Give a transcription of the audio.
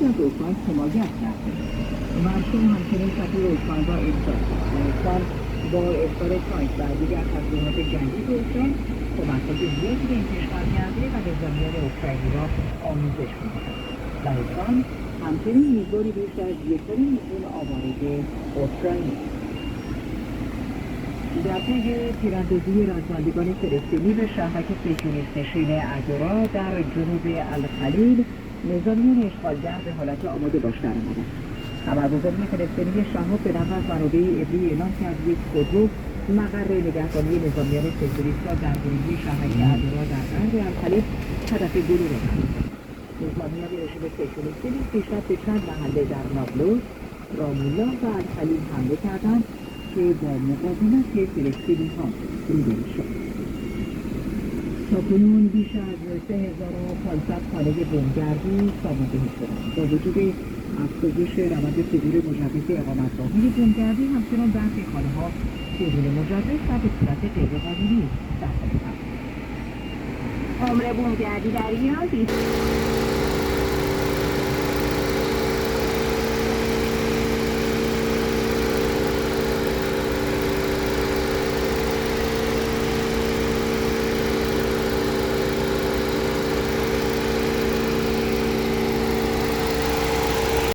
برخی از اوکراین حمایت کرده. ورشو همچنین سفیر اوکراین را ارسال کرد و امسال با ارسال تانک و دیگر تسلیحات جنگی به اوکراین کمک‌های زیادی به این کشور کرده و نظامیان اوکراینی را آموزش می‌دهد. و اوکراین همچنین میزبانی بیش از 1,5 میلیون آواره اوکراینی است. در طی تیراندازی رزمندگان فلسطینی به شهرک سیزیونیست نشین ادورا در جنوب الخلیل، نظامیان اشغالگر به حالت آماده باش درآمدند. خبرگزاری فلسطینی شهاب به نقل از منابع عبری اعلام کرد یک خودرو مقر نگهبانی نظامیان سیزیونیست را در ورودی شهرک ادورا در غرب الخلیل هدف گلوله قرار داد. نظامیان رژیم سیزیونیستی نیز دیشب به چند محله در نابلس، رامولا و الخلیل حمله کردند که با مقاومت فلسطینی‌ها روبرو شد. تاکنون بیش از 3500 خانه بمبگردی ساماندهی شدند. با وجود افزایش روند صدور مجوز اقامتگاه‌های بمبگردی، همچنان برخی خانه‌ها بدون مجوز و به صورت غیرقانونی در حال هستند. عمر بمبگردی در ایران